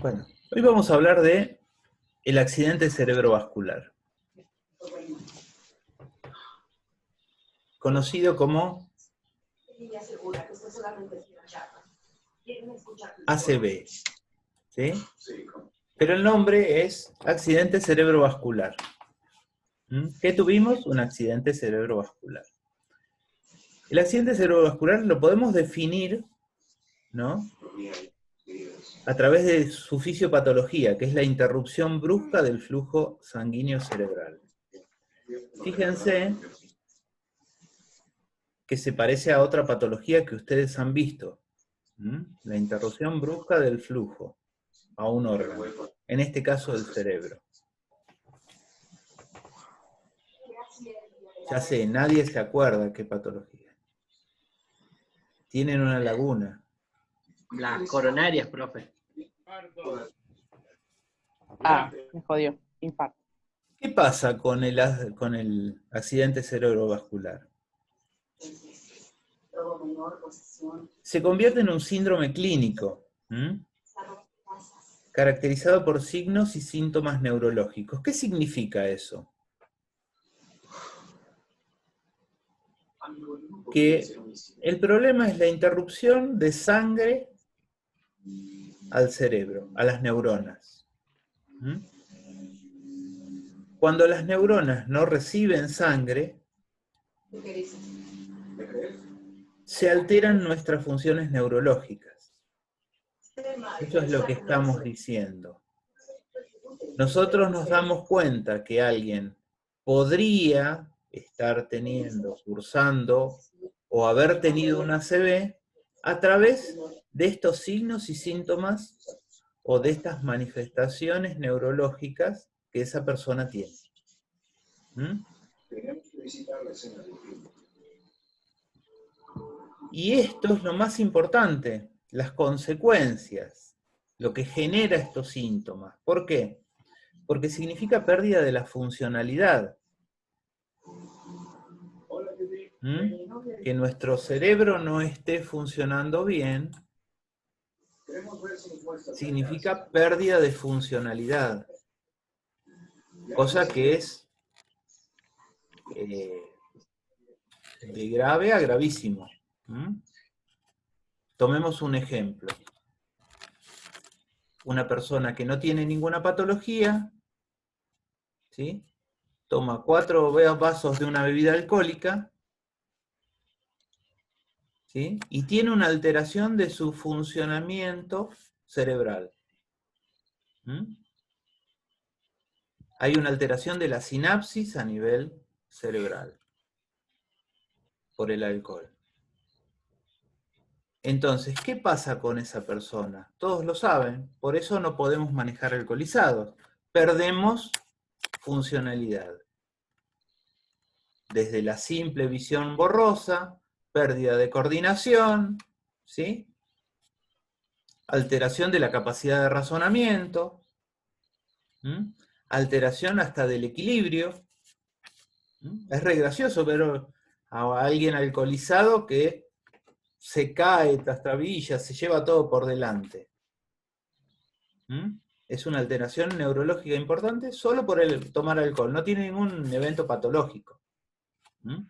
Bueno, hoy vamos a hablar de el accidente cerebrovascular, conocido como ACV, ¿sí? Pero el nombre es accidente cerebrovascular. ¿Qué tuvimos? Un accidente cerebrovascular. El accidente cerebrovascular lo podemos definir, ¿no?, a través de su fisiopatología, que es la interrupción brusca del flujo sanguíneo cerebral. Fíjense que se parece a otra patología que ustedes han visto, la interrupción brusca del flujo a un órgano, en este caso el cerebro. Ya sé, nadie se acuerda qué patología. Tienen una laguna. Las coronarias, profe. Ah, me jodió. Infarto. ¿Qué pasa con el accidente cerebrovascular? Se convierte en un síndrome clínico, caracterizado por signos y síntomas neurológicos. ¿Qué significa eso? Que el problema es la interrupción de sangre al cerebro, a las neuronas. Cuando las neuronas no reciben sangre, se alteran nuestras funciones neurológicas. Eso es lo que estamos diciendo. Nosotros nos damos cuenta que alguien podría estar cursando o haber tenido una ACV a través de estos signos y síntomas o de estas manifestaciones neurológicas que esa persona tiene. Y esto es lo más importante, las consecuencias, lo que genera estos síntomas. ¿Por qué? Porque significa pérdida de la funcionalidad. Que nuestro cerebro no esté funcionando bien significa pérdida de funcionalidad, cosa que es de grave a gravísimo. Tomemos un ejemplo. Una persona que no tiene ninguna patología, ¿sí?, toma 4 vasos de una bebida alcohólica, ¿sí?, y tiene una alteración de su funcionamiento cerebral. Hay una alteración de la sinapsis a nivel cerebral por el alcohol. Entonces, ¿qué pasa con esa persona? Todos lo saben, por eso no podemos manejar alcoholizados. Perdemos funcionalidad. Desde la simple visión borrosa, pérdida de coordinación, ¿sí?, alteración de la capacidad de razonamiento, alteración hasta del equilibrio. Es re gracioso, pero a alguien alcoholizado que se cae, trastabilla, se lleva todo por delante. Es una alteración neurológica importante solo por el tomar alcohol, no tiene ningún evento patológico.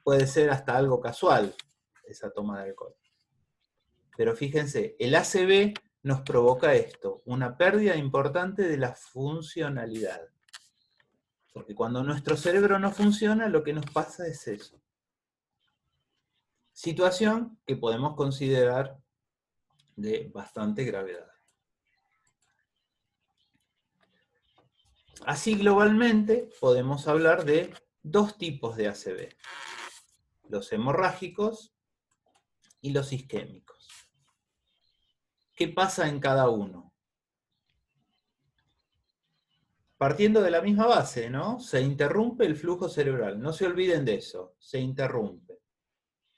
Puede ser hasta algo casual esa toma de alcohol. Pero fíjense, el ACV nos provoca esto, una pérdida importante de la funcionalidad. Porque cuando nuestro cerebro no funciona, lo que nos pasa es eso. Situación que podemos considerar de bastante gravedad. Así globalmente podemos hablar de 2 tipos de ACV. Los hemorrágicos y los isquémicos. ¿Qué pasa en cada uno? Partiendo de la misma base, ¿no? Se interrumpe el flujo cerebral. No se olviden de eso. Se interrumpe.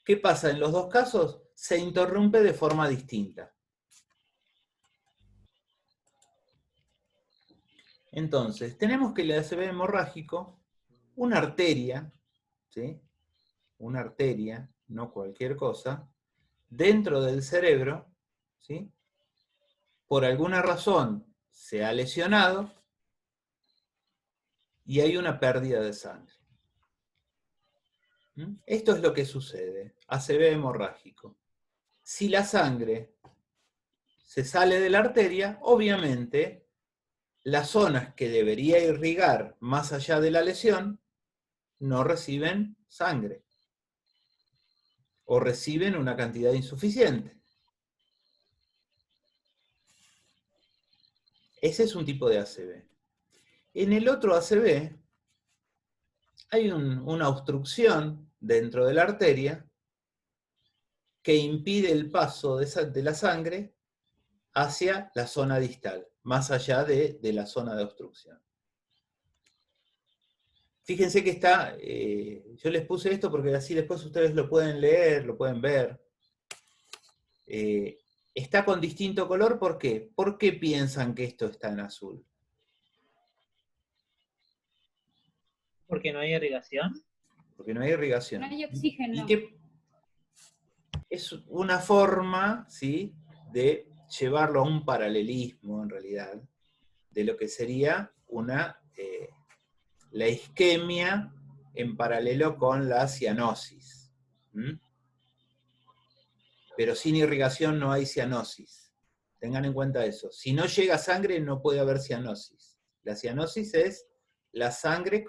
¿Qué pasa en los 2 casos? Se interrumpe de forma distinta. Entonces, tenemos que el ACV hemorrágico, una arteria, ¿sí?, una arteria, no cualquier cosa, dentro del cerebro, ¿sí?, por alguna razón se ha lesionado y hay una pérdida de sangre. Esto es lo que sucede, ACV hemorrágico. Si la sangre se sale de la arteria, obviamente las zonas que debería irrigar más allá de la lesión no reciben sangre o reciben una cantidad insuficiente. Ese es un tipo de ACV. En el otro ACV hay una obstrucción dentro de la arteria que impide el paso de la sangre hacia la zona distal, más allá de la zona de obstrucción. Fíjense que está, yo les puse esto porque así después ustedes lo pueden leer, lo pueden ver. Está con distinto color, ¿por qué? ¿Por qué piensan que esto está en azul? Porque no hay irrigación. Porque no hay irrigación. No hay oxígeno. ¿Y qué? Es una forma, ¿sí?, de llevarlo a un paralelismo, en realidad, de lo que sería la isquemia en paralelo con la cianosis. Pero sin irrigación no hay cianosis. Tengan en cuenta eso. Si no llega sangre, no puede haber cianosis. La cianosis es la sangre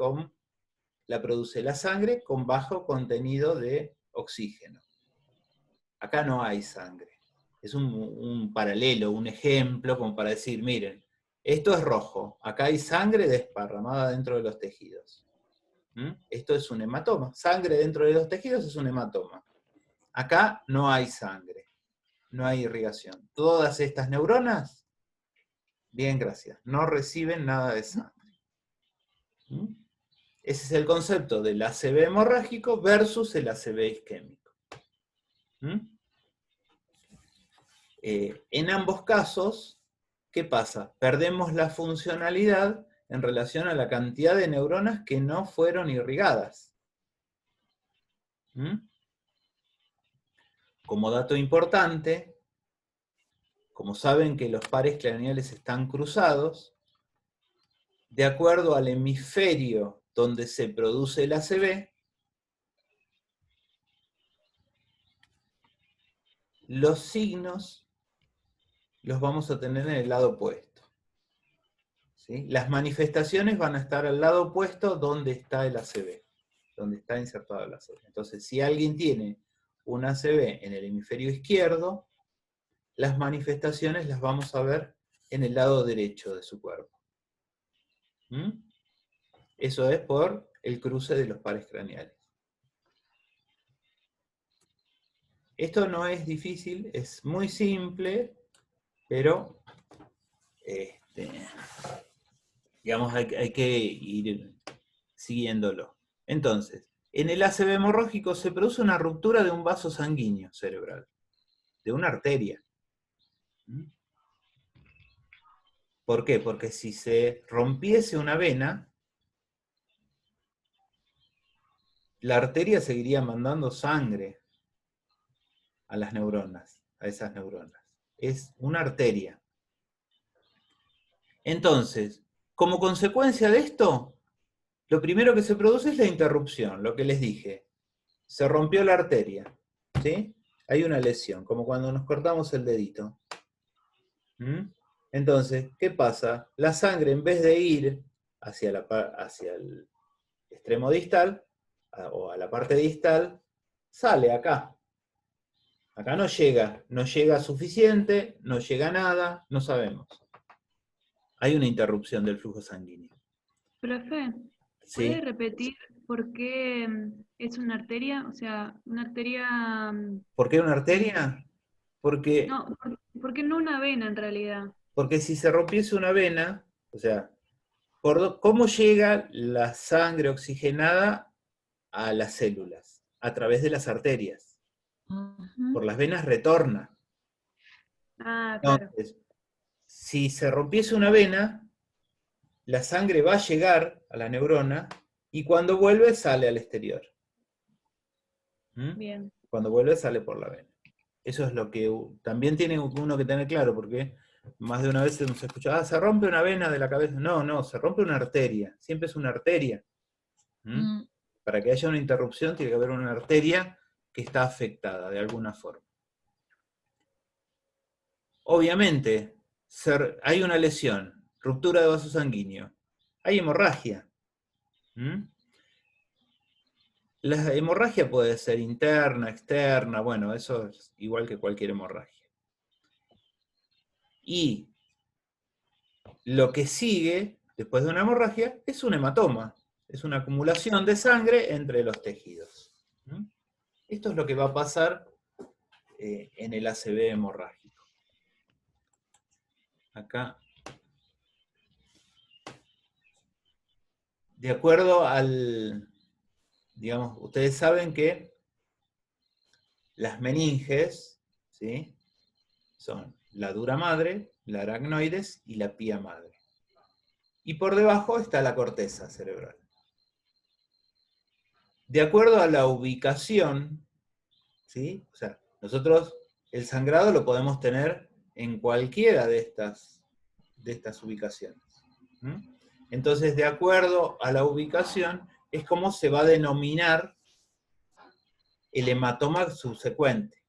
la produce la sangre con bajo contenido de oxígeno. Acá no hay sangre. Es un paralelo, un ejemplo, como para decir, miren, esto es rojo, acá hay sangre desparramada dentro de los tejidos. Esto es un hematoma. Sangre dentro de los tejidos es un hematoma. Acá no hay sangre, no hay irrigación. Todas estas neuronas, bien, gracias, no reciben nada de sangre. Ese es el concepto del ACV hemorrágico versus el ACV isquémico. En ambos casos, ¿qué pasa? Perdemos la funcionalidad en relación a la cantidad de neuronas que no fueron irrigadas. Como dato importante, como saben que los pares craneales están cruzados, de acuerdo al hemisferio donde se produce el ACV, los signos los vamos a tener en el lado opuesto. ¿Sí? Las manifestaciones van a estar al lado opuesto donde está el ACV, donde está insertado el ACV. Entonces, si alguien tiene un ACV en el hemisferio izquierdo, las manifestaciones las vamos a ver en el lado derecho de su cuerpo. Eso es por el cruce de los pares craneales. Esto no es difícil, es muy simple, pero digamos, hay que ir siguiéndolo. Entonces, en el ACV hemorrágico se produce una ruptura de un vaso sanguíneo cerebral, de una arteria. ¿Por qué? Porque si se rompiese una vena, la arteria seguiría mandando sangre a las neuronas, a esas neuronas. Es una arteria. Entonces, como consecuencia de esto, lo primero que se produce es la interrupción, lo que les dije. Se rompió la arteria, ¿sí? Hay una lesión, como cuando nos cortamos el dedito. Entonces, ¿qué pasa? La sangre, en vez de ir hacia el extremo distal, o a la parte distal, sale acá. Acá no llega suficiente, no llega nada, no sabemos. Hay una interrupción del flujo sanguíneo. Profe, ¿Sí? ¿puede repetir por qué es una arteria? O sea, una arteria... ¿Por qué una arteria? Porque, No, ¿por qué no una vena en realidad? porque si se rompiese una vena, o sea, ¿cómo llega la sangre oxigenada a las células? A través de las arterias. Por las venas retorna. Ah, claro. Entonces, si se rompiese una vena, la sangre va a llegar a la neurona y cuando vuelve sale al exterior. Bien. Cuando vuelve sale por la vena. Eso es lo que también tiene uno que tener claro, porque Más de una vez hemos escuchado, se rompe una vena de la cabeza. No, no, se rompe una arteria. Siempre es una arteria. Para que haya una interrupción tiene que haber una arteria que está afectada de alguna forma. Obviamente, hay una lesión, ruptura de vaso sanguíneo, hay hemorragia. La hemorragia puede ser interna, externa, bueno, eso es igual que cualquier hemorragia. Y lo que sigue después de una hemorragia es un hematoma, es una acumulación de sangre entre los tejidos. Esto es lo que va a pasar en el ACV hemorrágico. Acá. De acuerdo al, digamos, ustedes saben que las meninges, ¿sí?, son la dura madre, la aracnoides y la pía madre. Y por debajo está la corteza cerebral. De acuerdo a la ubicación, ¿sí?, o sea, nosotros el sangrado lo podemos tener en cualquiera de estas ubicaciones. Entonces, de acuerdo a la ubicación, es como se va a denominar el hematoma subsecuente.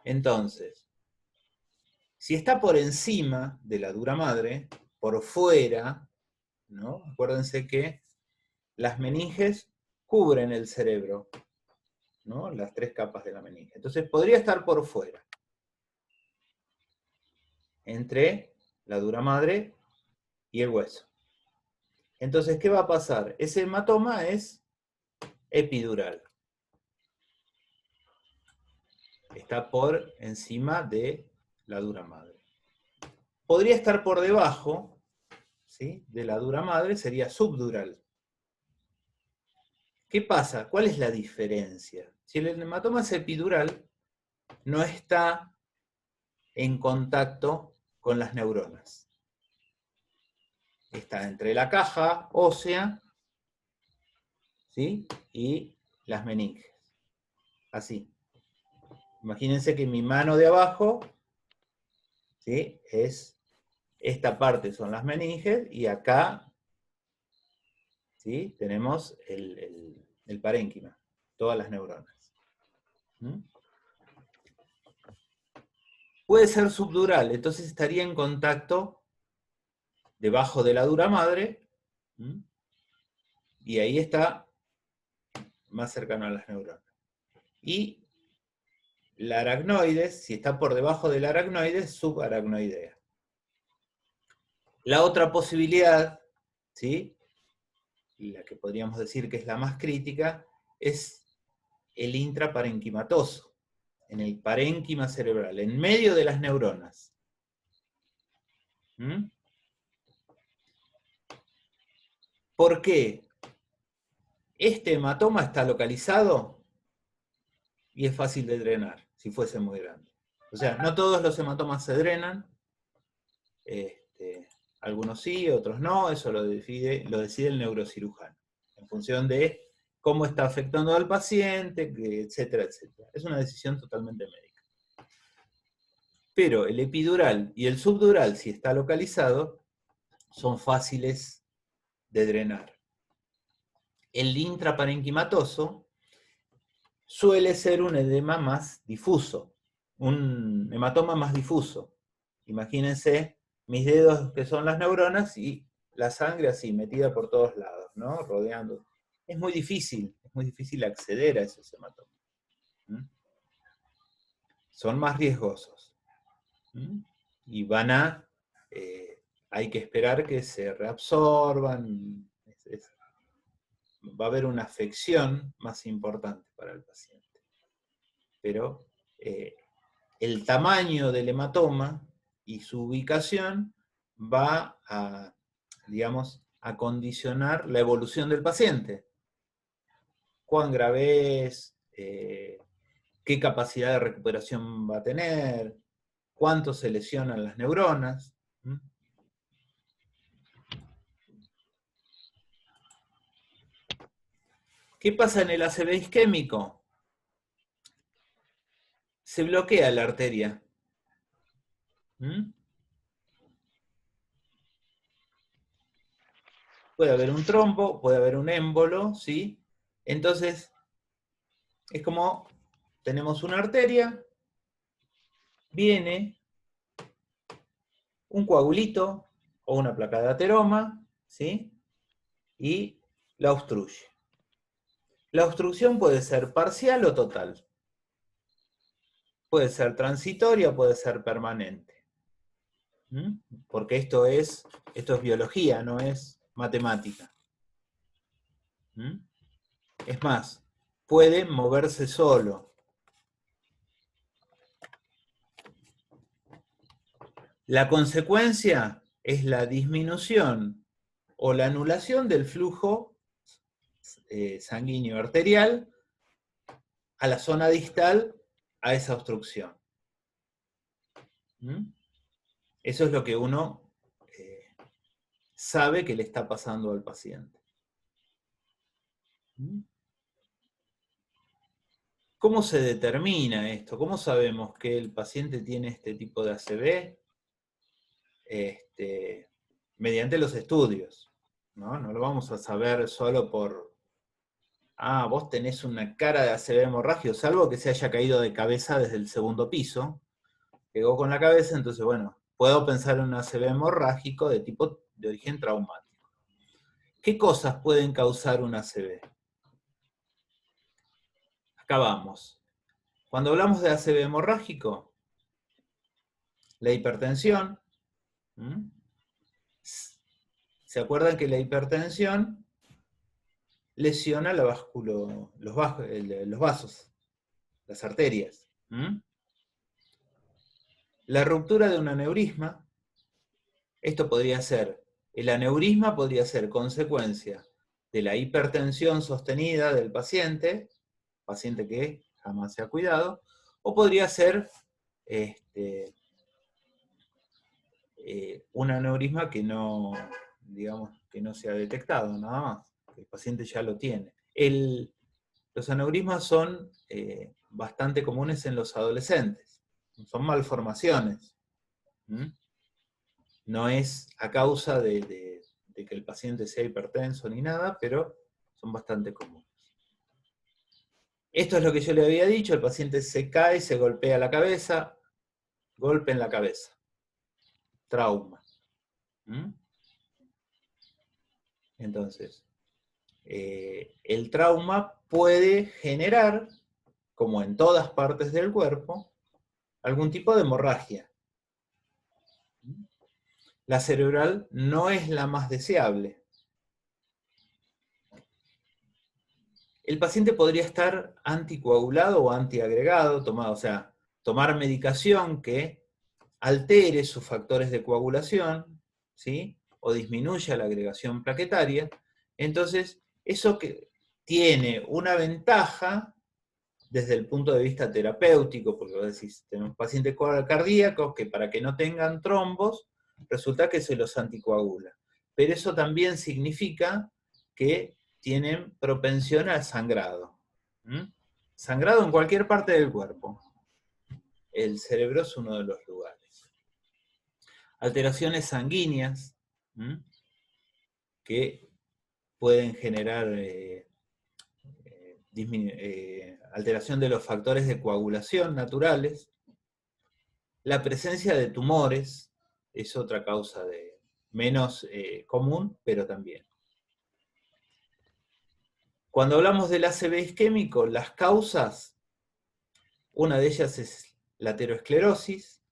Entonces, si está por encima de la dura madre, por fuera, ¿no? Acuérdense que las meninges cubren el cerebro, ¿no? Las 3 capas de la meninge. Entonces, podría estar por fuera, entre la dura madre y el hueso. Entonces, ¿qué va a pasar? Ese hematoma es epidural. Está por encima de la dura madre. Podría estar por debajo, ¿sí?, de la dura madre, sería subdural. ¿Qué pasa? ¿Cuál es la diferencia? Si el hematoma es epidural, no está en contacto con las neuronas. Está entre la caja ósea, ¿sí?, y las meninges. Así. Imagínense que mi mano de abajo, ¿sí?, es esta parte son las meninges, y acá, ¿sí?, tenemos el parénquima, todas las neuronas. Puede ser subdural, entonces estaría en contacto debajo de la dura madre, y ahí está más cercano a las neuronas. Y la aracnoides, si está por debajo de la aracnoides, subaracnoidea. La otra posibilidad, ¿sí?, y la que podríamos decir que es la más crítica, es el intraparenquimatoso, en el parénquima cerebral, en medio de las neuronas. ¿Por qué? Este hematoma está localizado y es fácil de drenar, si fuese muy grande. O sea, no todos los hematomas se drenan, algunos sí, otros no, eso lo decide el neurocirujano, en función de cómo está afectando al paciente, etcétera, etcétera. Es una decisión totalmente médica. Pero el epidural y el subdural, si está localizado, son fáciles de drenar. El intraparenquimatoso suele ser un edema más difuso, un hematoma más difuso. Imagínense mis dedos que son las neuronas y la sangre así, metida por todos lados, ¿no?, rodeando. Es muy difícil acceder a esos hematomas. Son más riesgosos. Y hay que esperar que se reabsorban. Va a haber una afección más importante para el paciente. Pero el tamaño del hematoma y su ubicación va a, digamos, a condicionar la evolución del paciente. Cuán grave es, qué capacidad de recuperación va a tener, cuánto se lesionan las neuronas. ¿Qué pasa en el ACV isquémico? se bloquea la arteria. Puede haber un trombo, puede haber un émbolo, ¿sí? Entonces, es como, tenemos una arteria, viene un coagulito o una placa de ateroma, ¿sí? Y la obstruye. La obstrucción puede ser parcial o total. Puede ser transitoria, puede ser permanente. Porque esto es biología, no es matemática. Es más, puede moverse solo. La consecuencia es la disminución o la anulación del flujo sanguíneo arterial a la zona distal a esa obstrucción. Eso es lo que uno sabe que le está pasando al paciente. ¿Cómo se determina esto? ¿Cómo sabemos que el paciente tiene este tipo de ACV? Mediante los estudios, ¿no? No lo vamos a saber solo por, vos tenés una cara de ACV hemorrágico, salvo que se haya caído de cabeza desde el segundo piso, pegó con la cabeza, entonces, bueno, puedo pensar en un ACV hemorrágico de origen traumático. ¿Qué cosas pueden causar un ACV? Acá vamos. Cuando hablamos de ACV hemorrágico, la hipertensión, ¿se acuerdan que la hipertensión lesiona los vasos, las arterias? La ruptura de un aneurisma, esto podría ser, el aneurisma podría ser consecuencia de la hipertensión sostenida del paciente que jamás se ha cuidado, o podría ser un aneurisma que no, digamos, que no se ha detectado, nada más, que el paciente ya lo tiene. Los aneurismas son bastante comunes en los adolescentes, son malformaciones. No es a causa de que el paciente sea hipertenso ni nada, pero son bastante comunes. Esto es lo que yo le había dicho, el paciente se cae, se golpea la cabeza, golpe en la cabeza, trauma. Entonces, el trauma puede generar, como en todas partes del cuerpo, algún tipo de hemorragia. La cerebral no es la más deseable. El paciente podría estar anticoagulado o antiagregado, o sea, tomar medicación que altere sus factores de coagulación, ¿sí? O disminuya la agregación plaquetaria. Entonces, eso que tiene una ventaja desde el punto de vista terapéutico, porque vos decís, tenemos pacientes cardíacos que para que no tengan trombos, resulta que se los anticoagula. Pero eso también significa que tienen propensión al sangrado. Sangrado en cualquier parte del cuerpo. El cerebro es uno de los lugares. Alteraciones sanguíneas, que pueden generar alteración de los factores de coagulación naturales. La presencia de tumores es otra causa menos común, pero también. Cuando hablamos del ACV isquémico, las causas, una de ellas es la aterosclerosis,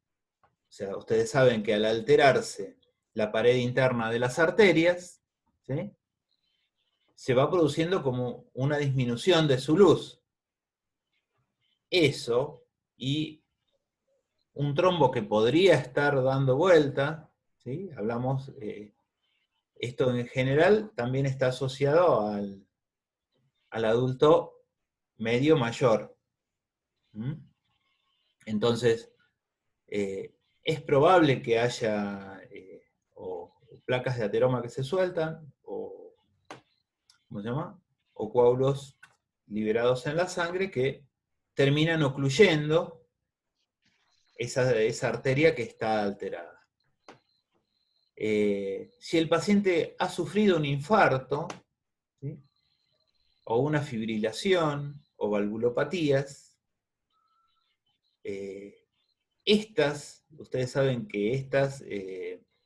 o sea, ustedes saben que al alterarse la pared interna de las arterias, ¿sí?, se va produciendo como una disminución de su luz. Eso y un trombo que podría estar dando vuelta, ¿sí? Hablamos, esto en general también está asociado al adulto medio mayor. Entonces, es probable que haya o placas de ateroma que se sueltan, o, ¿cómo se llama?, o coágulos liberados en la sangre que terminan ocluyendo esa arteria que está alterada. Si el paciente ha sufrido un infarto, ¿sí?, o una fibrilación, o valvulopatías, ustedes saben que estas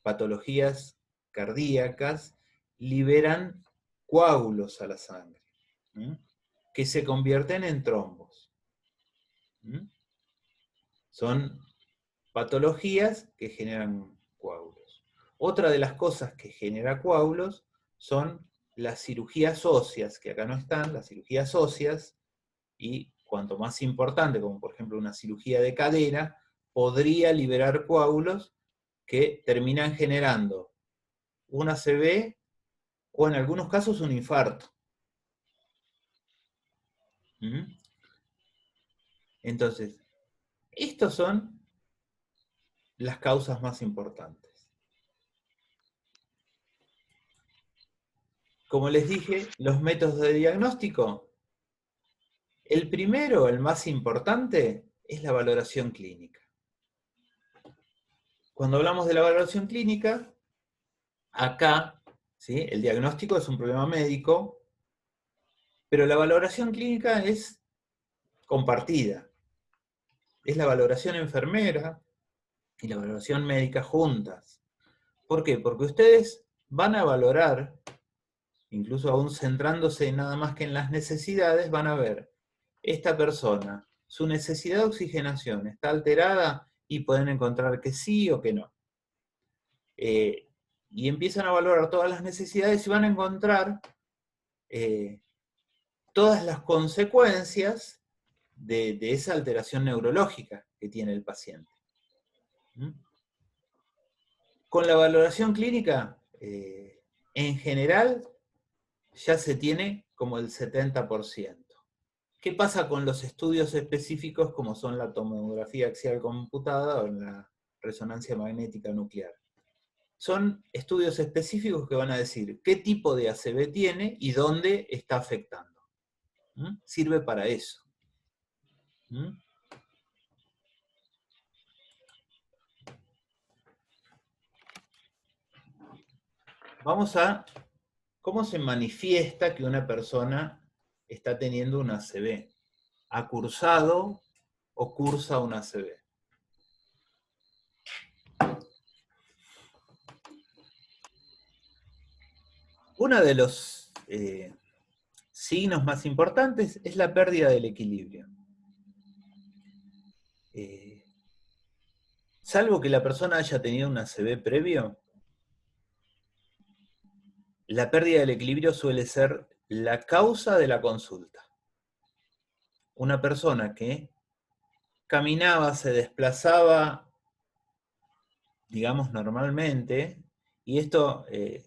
patologías cardíacas liberan coágulos a la sangre, ¿sí?, que se convierten en trombos. ¿Sí? Son patologías que generan coágulos. Otra de las cosas que genera coágulos son las cirugías óseas, que acá no están, las cirugías óseas, y cuanto más importante, como por ejemplo una cirugía de cadera, podría liberar coágulos que terminan generando un ACV o en algunos casos un infarto. ¿Mm? Entonces, estas son las causas más importantes. Como les dije, los métodos de diagnóstico, el primero, el más importante, es la valoración clínica. Cuando hablamos de la valoración clínica, acá, ¿sí?, el diagnóstico es un problema médico, pero la valoración clínica es compartida. Es la valoración enfermera y la valoración médica juntas. ¿Por qué? Porque ustedes van a valorar, incluso aún centrándose nada más que en las necesidades, van a ver, esta persona, su necesidad de oxigenación está alterada, y pueden encontrar que sí o que no. Y empiezan a valorar todas las necesidades y van a encontrar todas las consecuencias de esa alteración neurológica que tiene el paciente. ¿Mm? Con la valoración clínica, en general, ya se tiene como el 70%. ¿Qué pasa con los estudios específicos como son la tomografía axial computada o la resonancia magnética nuclear? Son estudios específicos que van a decir qué tipo de ACV tiene y dónde está afectando. ¿Mm? Sirve para eso. ¿Mm? Vamos a cómo se manifiesta que una persona está teniendo un ACV. ¿Ha cursado o cursa un ACV? Uno de los signos más importantes es la pérdida del equilibrio. Salvo que la persona haya tenido un ACV previo, la pérdida del equilibrio suele ser la causa de la consulta. Una persona que caminaba, se desplazaba, digamos, normalmente, y esto, que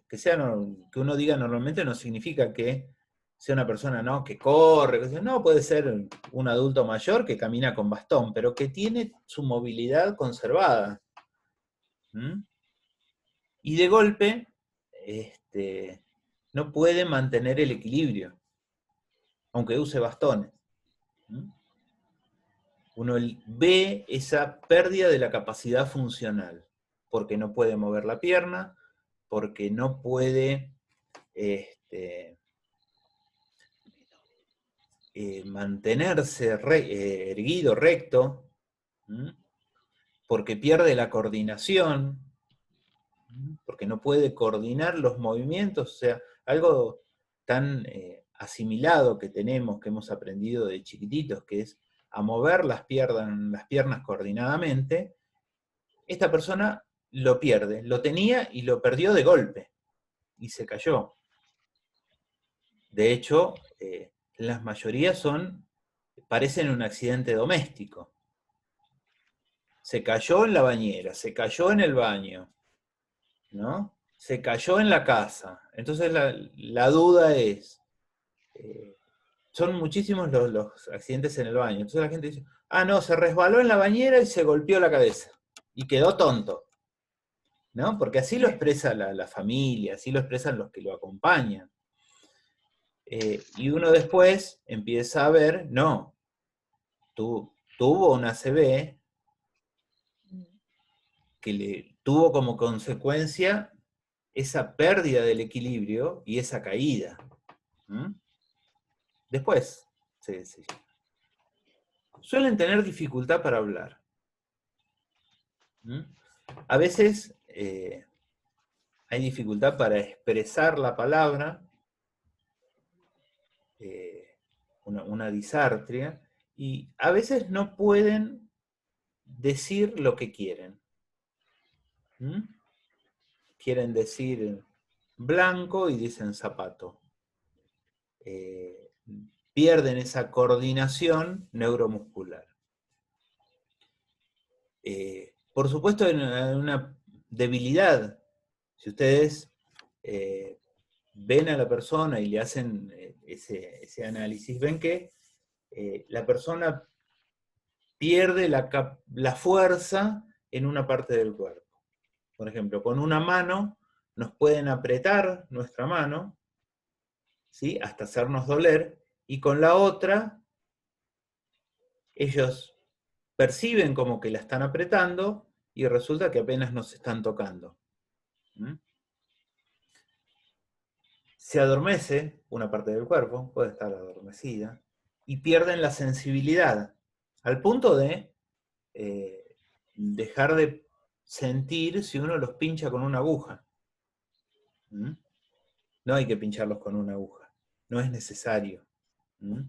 uno diga normalmente no significa que sea una persona, ¿no?, que corre, no, puede ser un adulto mayor que camina con bastón, pero que tiene su movilidad conservada. ¿Mm? Y de golpe, no puede mantener el equilibrio, aunque use bastones. ¿Mm? Uno ve esa pérdida de la capacidad funcional, porque no puede mover la pierna, porque no puede mantenerse erguido, recto, porque pierde la coordinación, porque no puede coordinar los movimientos, o sea, algo tan asimilado que tenemos, que hemos aprendido de chiquititos, que es a mover las piernas coordinadamente. Esta persona lo pierde, lo tenía y lo perdió de golpe, y se cayó. De hecho, las mayorías parecen un accidente doméstico. Se cayó en la bañera, se cayó en el baño, ¿no? Se cayó en la casa. Entonces la duda es, son muchísimos los accidentes en el baño. Entonces la gente dice, ah, no, se resbaló en la bañera y se golpeó la cabeza. Y quedó tonto. ¿No? Porque así lo expresa la familia, así lo expresan los que lo acompañan. Y uno después empieza a ver, no, tuvo un ACV, que le tuvo como consecuencia esa pérdida del equilibrio y esa caída. ¿Mm? Después, suelen tener dificultad para hablar. ¿Mm? A veces hay dificultad para expresar la palabra, una disartria, y a veces no pueden decir lo que quieren. ¿Mm? Quieren decir blanco y dicen zapato. Pierden esa coordinación neuromuscular. Por supuesto, hay una debilidad. Si ustedes ven a la persona y le hacen ese análisis, ven que la persona pierde la fuerza en una parte del cuerpo. Por ejemplo, con una mano nos pueden apretar nuestra mano, ¿sí? Hasta hacernos doler, y con la otra ellos perciben como que la están apretando y resulta que apenas nos están tocando. ¿Mm? Se adormece una parte del cuerpo, puede estar adormecida, y pierden la sensibilidad, al punto de dejar de sentir si uno los pincha con una aguja. ¿Mm? No hay que pincharlos con una aguja, no es necesario. ¿Mm?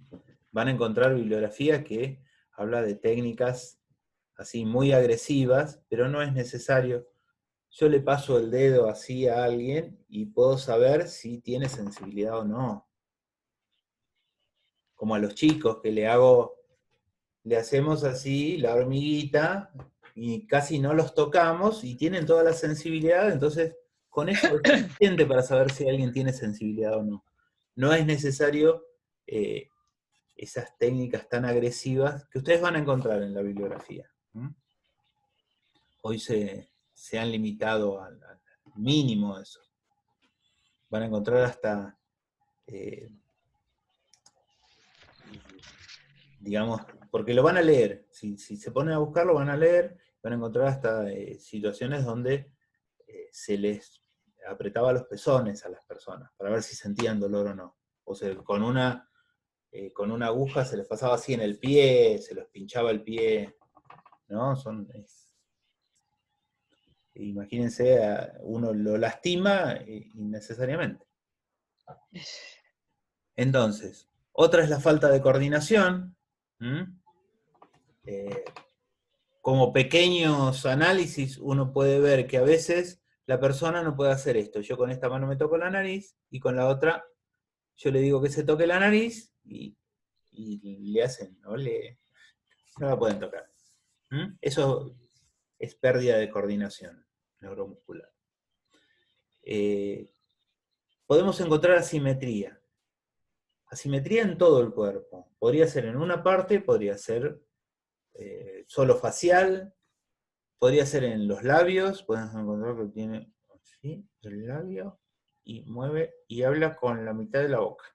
Van a encontrar bibliografía que habla de técnicas así muy agresivas, pero no es necesario. Yo le paso el dedo así a alguien y puedo saber si tiene sensibilidad o no. Como a los chicos que le hacemos así la hormiguita y casi no los tocamos y tienen toda la sensibilidad, entonces con eso es suficiente para saber si alguien tiene sensibilidad o no. No es necesario esas técnicas tan agresivas que ustedes van a encontrar en la bibliografía. Hoy se han limitado al mínimo eso. Van a encontrar hasta, digamos, porque lo van a leer. Si se ponen a buscarlo, van a leer, van a encontrar hasta situaciones donde se les apretaba los pezones a las personas para ver si sentían dolor o no. O sea, con una aguja se les pasaba así en el pie, se los pinchaba el pie, ¿no? Imagínense, uno lo lastima innecesariamente. Entonces, otra es la falta de coordinación. Como pequeños análisis uno puede ver que a veces la persona no puede hacer esto. Yo con esta mano me toco la nariz y con la otra yo le digo que se toque la nariz y le hacen, no la pueden tocar. Eso es pérdida de coordinación neuromuscular. Podemos encontrar asimetría. Asimetría en todo el cuerpo. Podría ser en una parte, podría ser solo facial, podría ser en los labios, podemos encontrar que tiene así, el labio, y mueve y habla con la mitad de la boca.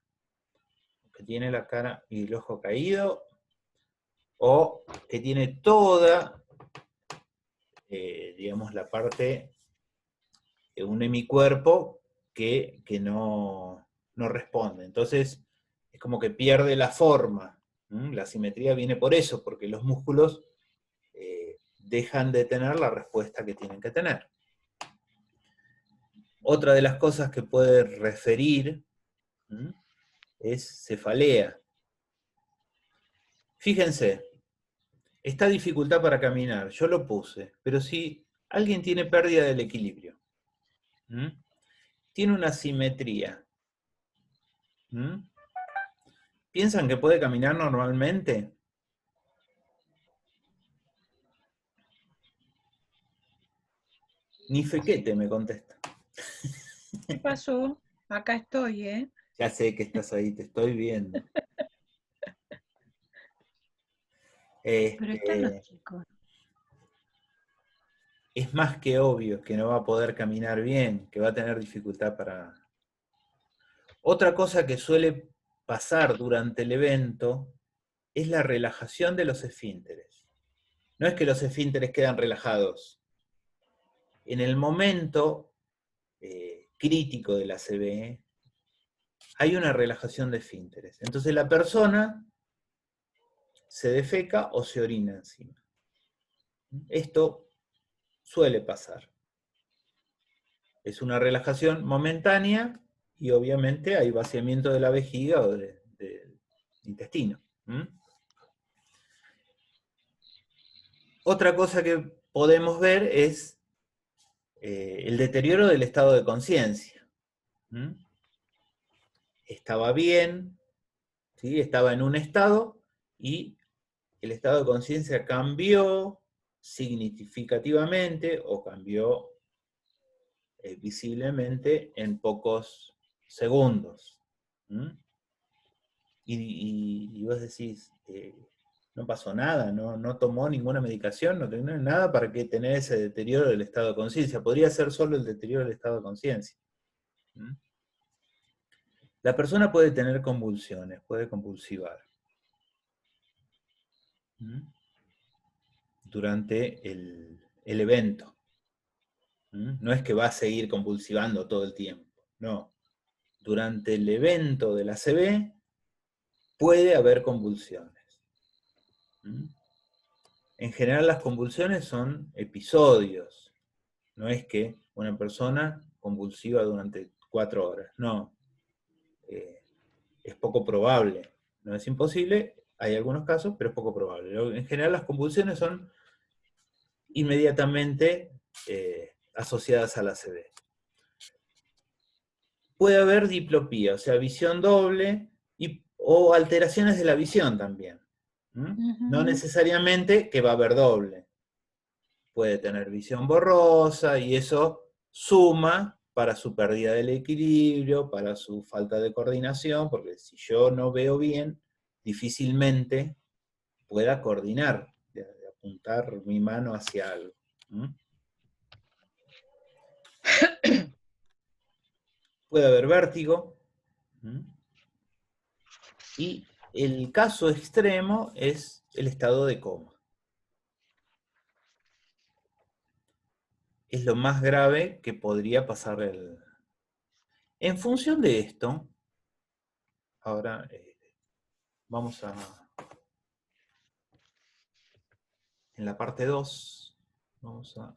Que tiene la cara y el ojo caído, o que tiene toda, digamos, la parte, un hemicuerpo que no responde. Entonces, es como que pierde la forma. La simetría viene por eso, porque los músculos dejan de tener la respuesta que tienen que tener. Otra de las cosas que puede referir es cefalea. Fíjense, esta dificultad para caminar, yo lo puse, pero si alguien tiene pérdida del equilibrio, tiene una simetría, ¿piensan que puede caminar normalmente? Ni fequete me contesta. ¿Qué pasó? Acá estoy, ¿eh? Ya sé que estás ahí, te estoy viendo. Pero están los chicos. Es más que obvio que no va a poder caminar bien, que va a tener dificultad para... Otra cosa que suele pasar durante el evento es la relajación de los esfínteres. No es que los esfínteres quedan relajados. en el momento crítico de la CB, hay una relajación de esfínteres. Entonces la persona se defeca o se orina encima. Esto suele pasar. Es una relajación momentánea y obviamente hay vaciamiento de la vejiga o del intestino. Otra cosa que podemos ver es el deterioro del estado de conciencia. Estaba bien, ¿sí? Estaba en un estado y el estado de conciencia cambió significativamente o cambió visiblemente en pocos segundos. Y vos decís, no pasó nada, no tomó ninguna medicación, no tenía nada para que tener ese deterioro del estado de conciencia. Podría ser solo el deterioro del estado de conciencia. La persona puede tener convulsiones, puede convulsivar durante el evento. No es que va a seguir convulsivando todo el tiempo, no. Durante el evento de la CB puede haber convulsiones. En general las convulsiones son episodios, no es que una persona convulsiva durante 4 horas, no. Es poco probable, no es imposible, hay algunos casos, pero es poco probable. En general las convulsiones son inmediatamente asociadas a la CB. Puede haber diplopía, o sea, visión doble, o alteraciones de la visión también. No necesariamente que va a haber doble. Puede tener visión borrosa y eso suma para su pérdida del equilibrio, para su falta de coordinación, porque si yo no veo bien, difícilmente pueda coordinar, de apuntar mi mano hacia algo. Puede haber vértigo. Y el caso extremo es el estado de coma. Es lo más grave que podría pasar. En función de esto, ahora vamos a... En la parte 2, vamos a